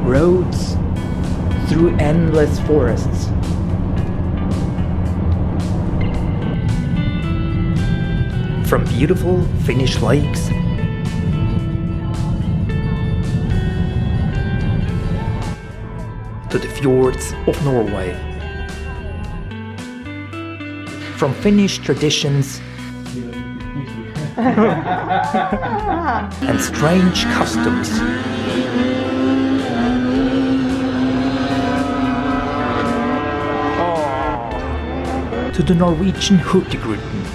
roads, through endless forests. From beautiful Finnish lakes to the fjords of Norway. From Finnish traditions and strange customs to the Norwegian Hurtigruten.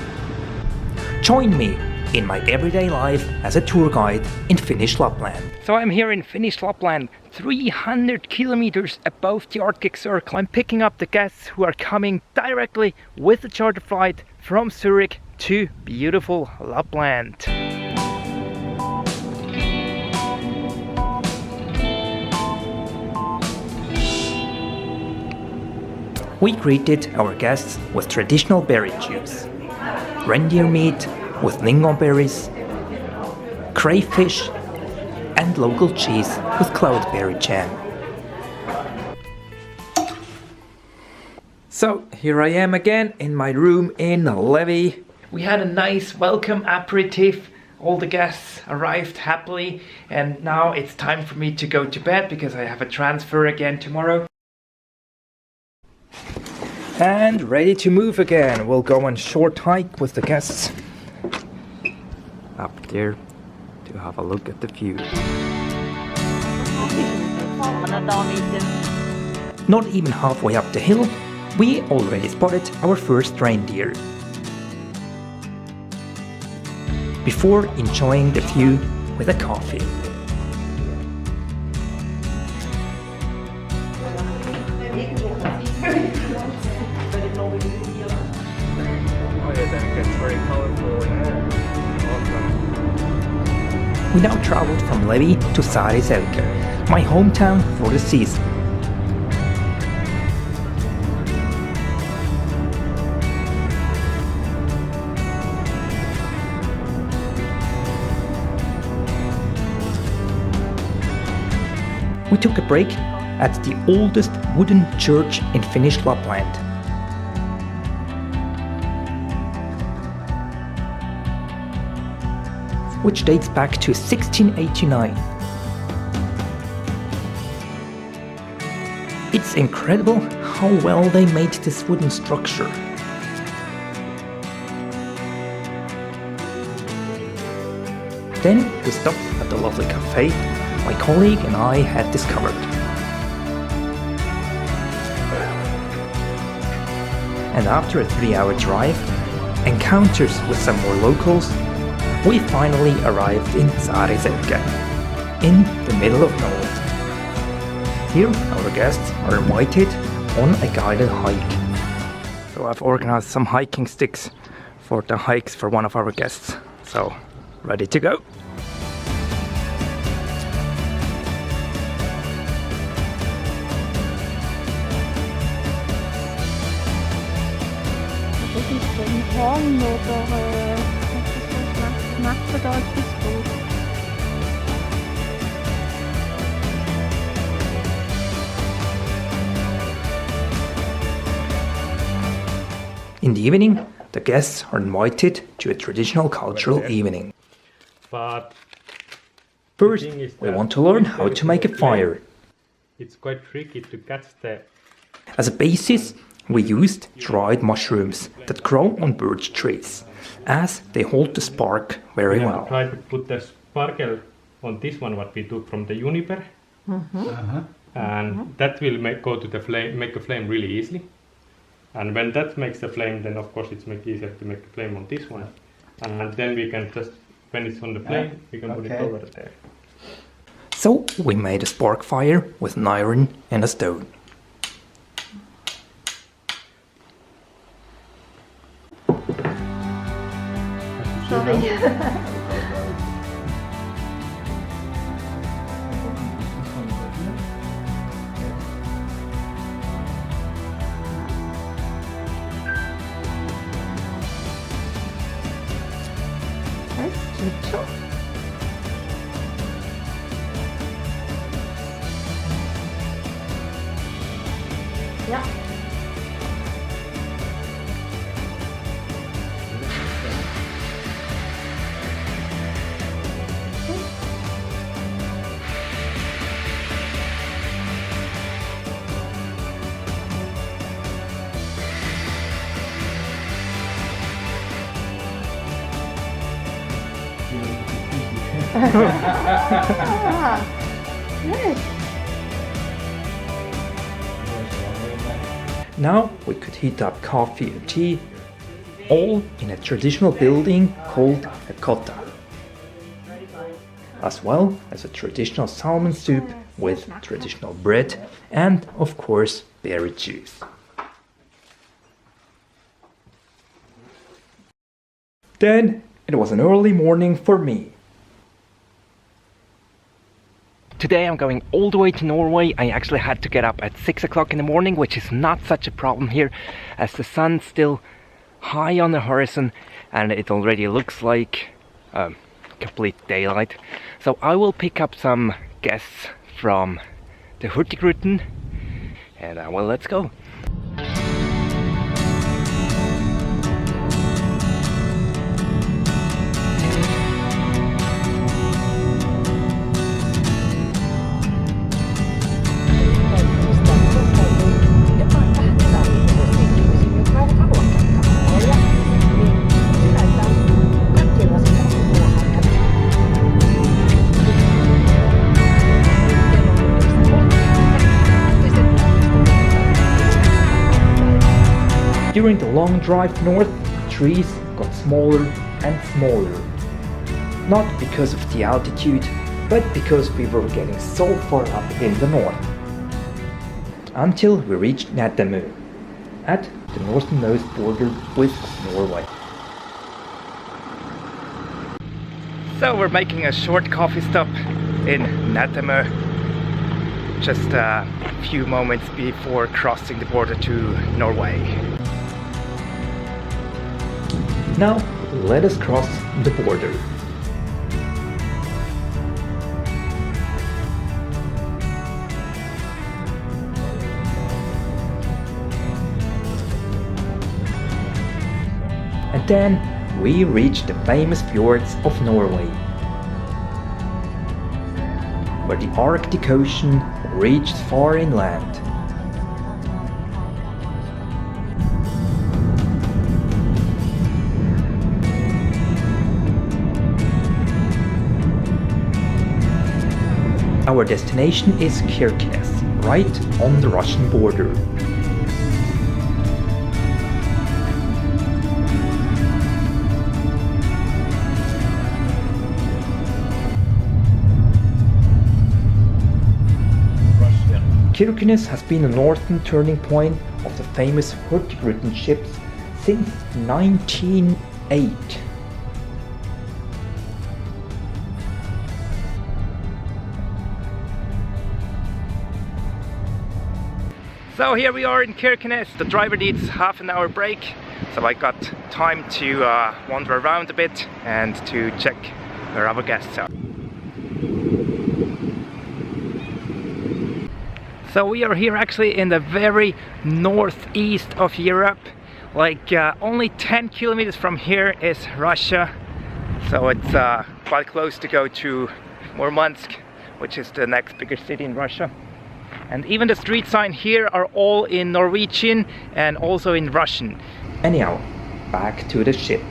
Join me in my everyday life as a tour guide in Finnish Lapland. So I'm here in Finnish Lapland, 300 kilometers above the Arctic Circle. I'm picking up the guests who are coming directly with a charter flight from Zurich to beautiful Lapland. We greeted our guests with traditional berry juice, reindeer meat with lingonberries, crayfish, and local cheese with cloudberry jam. So here I am again in my room in Levi. We had a nice welcome aperitif. All the guests arrived happily, and now it's time for me to go to bed because I have a transfer again tomorrow. And ready to move again. We'll go on a short hike with the guests up there to have a look at the view. Not even halfway up the hill, we already spotted our first reindeer. Before enjoying the view with a coffee. We now traveled from Levi to Saariselkä, my hometown for the season. We took a break at the oldest wooden church in Finnish Lapland. Which dates back to 1689. It's incredible how well they made this wooden structure. Then we stopped at the lovely cafe my colleague and I had discovered. And after a 3-hour drive, encounters with some more locals, we finally arrived in Saariselkä, in the middle of nowhere. Here our guests are invited on a guided hike. So I've organized some hiking sticks for the hikes for one of our guests. So, ready to go. In the evening, the guests are invited to a traditional cultural evening. But first, we want to learn how to make a fire. It's quite tricky to catch the... As a basis, we used dried mushrooms that grow on birch trees, as they hold the spark very well. Try to put the sparkle on this one, what we took from the juniper, and that will make a flame really easily. And when that makes a flame, then of course it's easier to make a flame on this one. And then we can just, when it's on the flame, we can put it over there. So we made a spark fire with an iron and a stone. Sorry. Ja. Yes. Now we could heat up coffee and tea, all in a traditional building called a kotta, as well as a traditional salmon soup with traditional bread and, of course, berry juice. Then it was an early morning for me. Today I'm going all the way to Norway. I actually had to get up at 6 o'clock in the morning, which is not such a problem here as the sun's still high on the horizon and it already looks like complete daylight. So I will pick up some guests from the Hurtigruten and well, let's go. During the long drive north, trees got smaller and smaller. Not because of the altitude, but because we were getting so far up in the north. Until we reached Nättemö, at the northernmost border with Norway. So we're making a short coffee stop in Nättemö, just a few moments before crossing the border to Norway. Now, let us cross the border. And then we reach the famous fjords of Norway, where the Arctic Ocean reaches far inland. Our destination is Kirkenes, right on the Russian border. Kirkenes has been a northern turning point of the famous Hurtigruten ships since 1908. So here we are in Kirkenes. The driver needs half an hour break, so I got time to wander around a bit and to check where our guests are. So we are here actually in the very northeast of Europe. Like only 10 kilometers from here is Russia. So it's quite close to go to Murmansk, which is the next bigger city in Russia. And even the street signs here are all in Norwegian and also in Russian. Anyhow, back to the ship.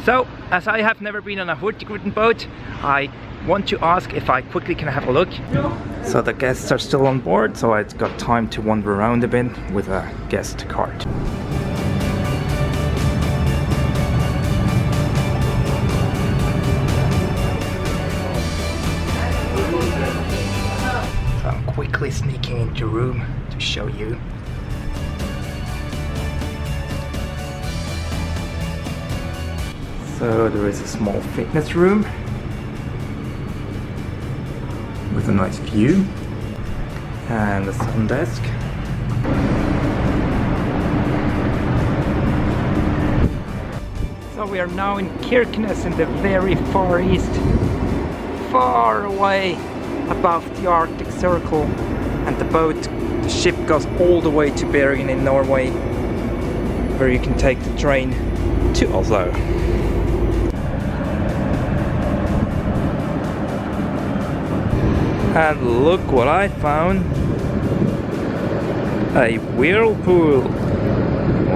So, as I have never been on a Hurtigruten boat, I want to ask if I quickly can have a look. So the guests are still on board, so I've got time to wander around a bit with a guest card. So I'm quickly sneaking into a room to show you. So there is a small fitness room with a nice view and a sun desk. So we are now in Kirkenes in the very far east, far away. above the Arctic Circle, and the ship goes all the way to Bergen in Norway, where you can take the train to Oslo. And look what I found! A whirlpool!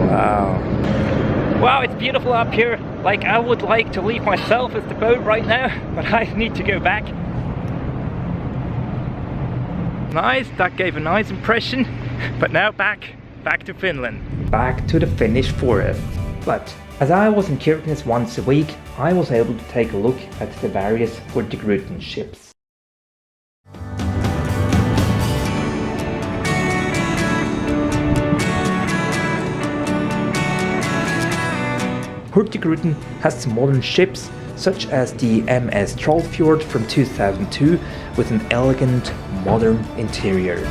Wow! Wow, it's beautiful up here! Like, I would like to leave myself as the boat right now, but I need to go back. Nice, that gave a nice impression. But now back to Finland. Back to the Finnish forest. But as I was in Kirkenes once a week, I was able to take a look at the various Hurtigruten ships. Hurtigruten has some modern ships, such as the MS Trollfjord from 2002 with an elegant, modern interior.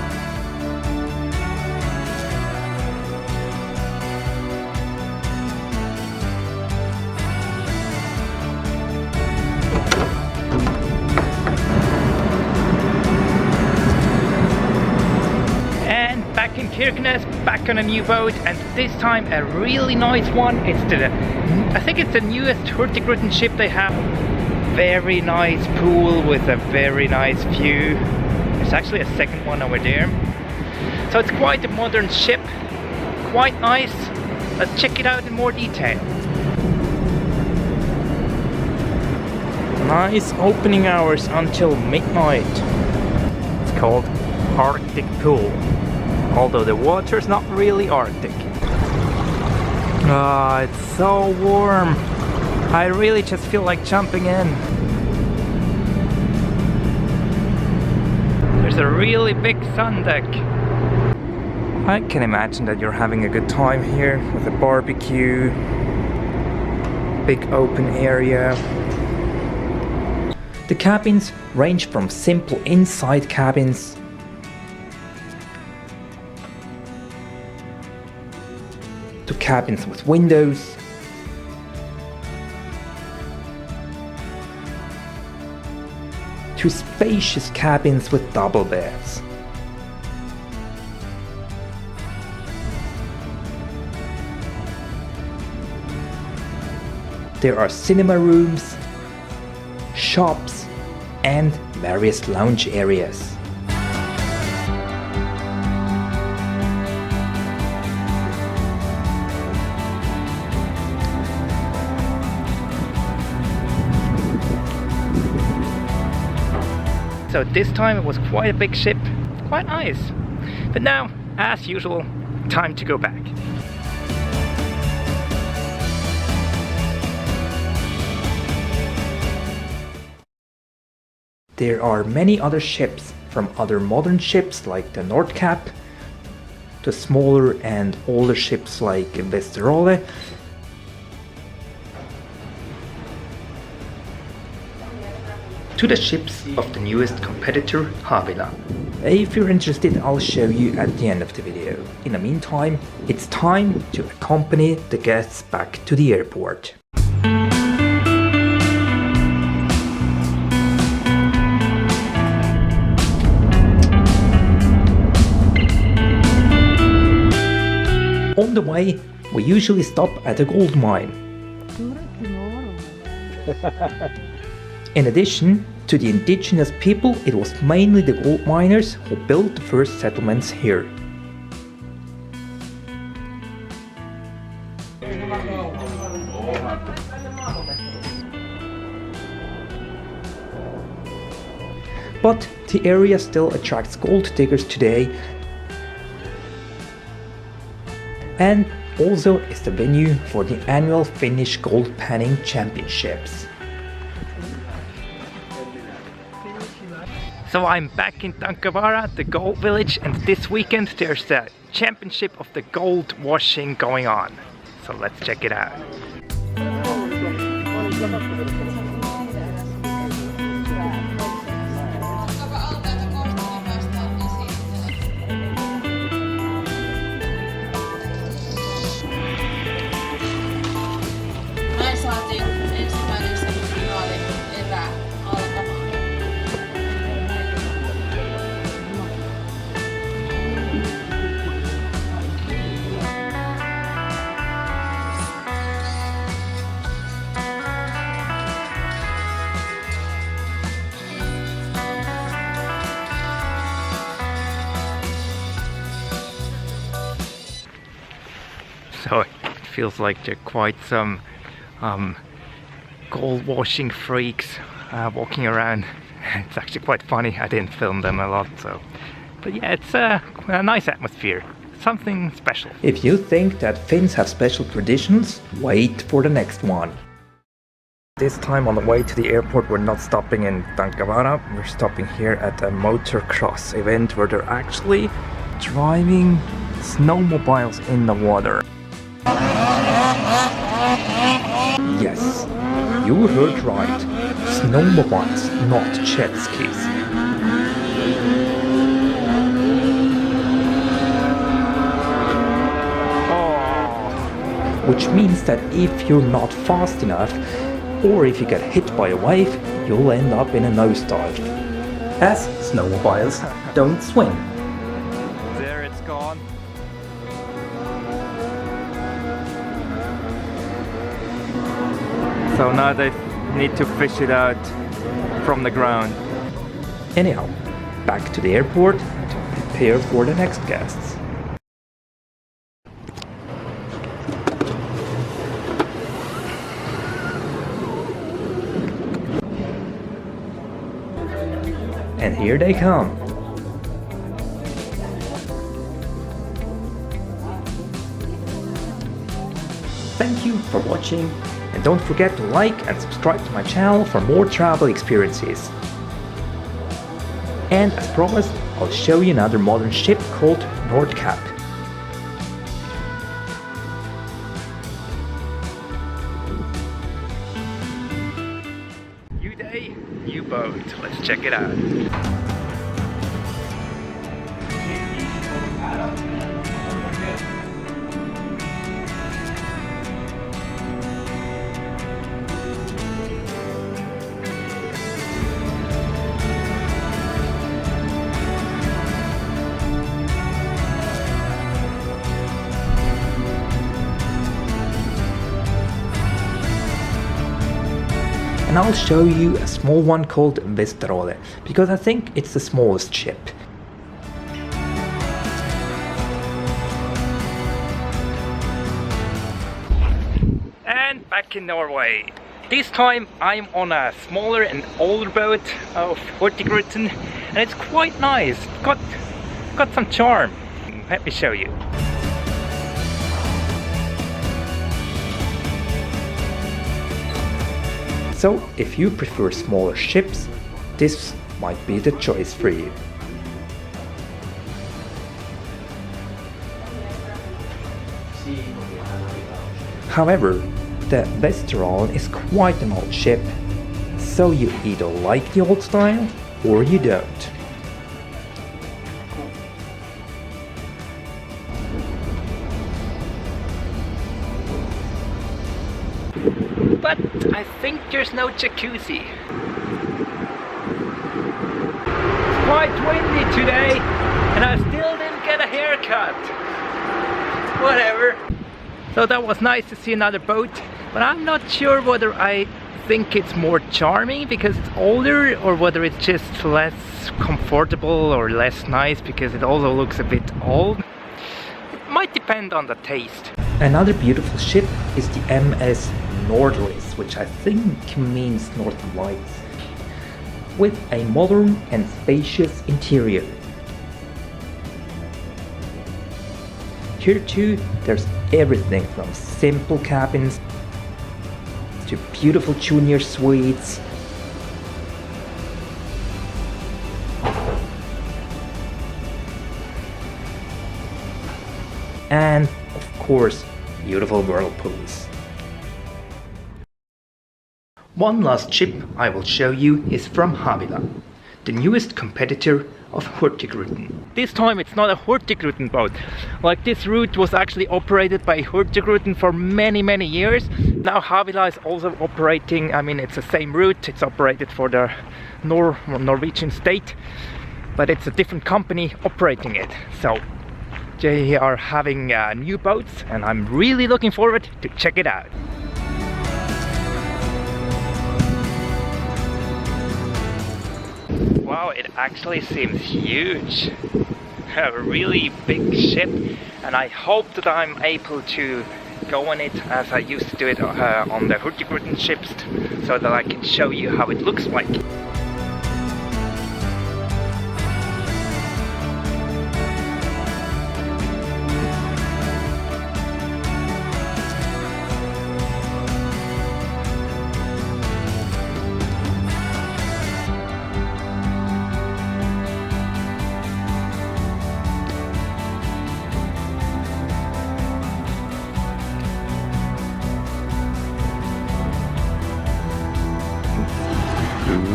Back in Kirkenes, back on a new boat, and this time a really nice one. I think it's the newest Hurtigruten ship they have. Very nice pool with a very nice view. There's actually a second one over there. So it's quite a modern ship, quite nice. Let's check it out in more detail. Nice opening hours until midnight. It's called Arctic Pool. Although the water's not really Arctic. Ah, it's so warm. I really just feel like jumping in. There's a really big sun deck. I can imagine that you're having a good time here with a barbecue, big open area. The cabins range from simple inside cabins to cabins with windows, to spacious cabins with double beds. There are cinema rooms, shops, and various lounge areas. So this time it was quite a big ship, quite nice. But now, as usual, time to go back. There are many other ships, from other modern ships like the Nordkapp, to smaller and older ships like Vesterålen, to the ships of the newest competitor, Havila. If you're interested, I'll show you at the end of the video. In the meantime, it's time to accompany the guests back to the airport. On the way, we usually stop at a gold mine. In addition to the indigenous people, it was mainly the gold miners who built the first settlements here. But the area still attracts gold diggers today, and also is the venue for the annual Finnish Gold Panning Championships. So I'm back in Tankavaara, the gold village, and this weekend there's the championship of the gold washing going on. So let's check it out. feels like there are quite some gold washing freaks walking around. It's actually quite funny. I didn't film them a lot, so. But yeah, it's a nice atmosphere. Something special. If you think that Finns have special traditions, wait for the next one. This time on the way to the airport, we're not stopping in Tankavaara. We're stopping here at a motocross event where they're actually driving snowmobiles in the water. Yes, you heard right. Snowmobiles, not jet skis. Which means that if you're not fast enough, or if you get hit by a wave, you'll end up in a nosedive. As snowmobiles don't swim. There it's gone. So now they need to fish it out from the ground. Anyhow, back to the airport to prepare for the next guests. And here they come. Thank you for watching, and don't forget to like and subscribe to my channel for more travel experiences. And as promised, I'll show you another modern ship called Nordkapp. New day, new boat. Let's check it out. And I'll show you a small one called Vesterålen, because I think it's the smallest ship. And back in Norway. This time I'm on a smaller and older boat of Hurtigruten, and it's quite nice. Got some charm. Let me show you. So, if you prefer smaller ships, this might be the choice for you. However, the Vesterålen is quite an old ship, so you either like the old style or you don't. But I think there's no jacuzzi. It's quite windy today, and I still didn't get a haircut. Whatever. So that was nice to see another boat, but I'm not sure whether I think it's more charming because it's older, or whether it's just less comfortable or less nice because it also looks a bit old. It might depend on the taste. Another beautiful ship is the MS Nordlys, which I think means Northern Lights, with a modern and spacious interior. Here too, there's everything from simple cabins to beautiful junior suites. And of course, beautiful whirlpools. One last ship I will show you is from Havila, the newest competitor of Hurtigruten. This time it's not a Hurtigruten boat. Like, this route was actually operated by Hurtigruten for many years. Now Havila is also operating, I mean, it's the same route, it's operated for the Norwegian state, but it's a different company operating it. So they are having new boats, and I'm really looking forward to check it out. Wow, it actually seems huge. A really big ship, and I hope that I'm able to go on it as I used to do it on the Hurtigruten ships, so that I can show you how it looks like.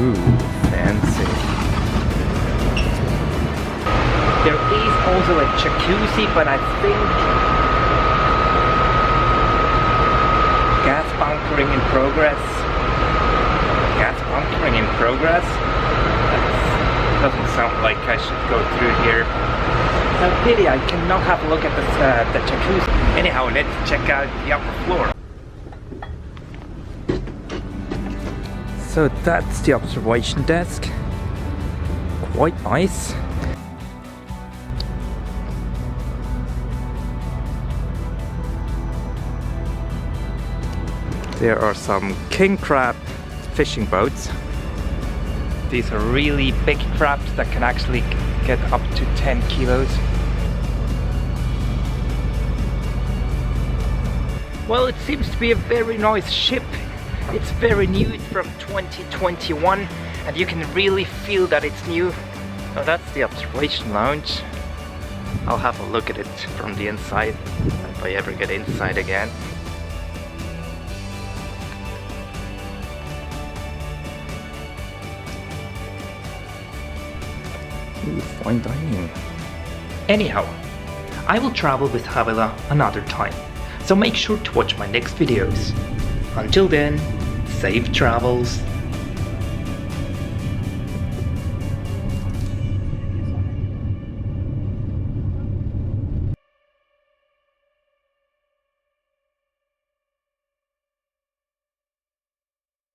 Ooh, fancy. There is also a jacuzzi, but I think gas bunkering in progress. Gas bunkering in progress? That doesn't sound like I should go through here. Pity I cannot have a look at the jacuzzi. Anyhow, let's check out the upper floor. So that's the observation desk. Quite nice. There are some king crab fishing boats. These are really big crabs that can actually get up to 10 kilos. Well, it seems to be a very nice ship. It's very new, it's from 2021, and you can really feel that it's new. Oh, that's the observation lounge. I'll have a look at it from the inside, if I ever get inside again. Ooh, fine dining. Anyhow, I will travel with Havila another time, so make sure to watch my next videos. Until then, safe travels.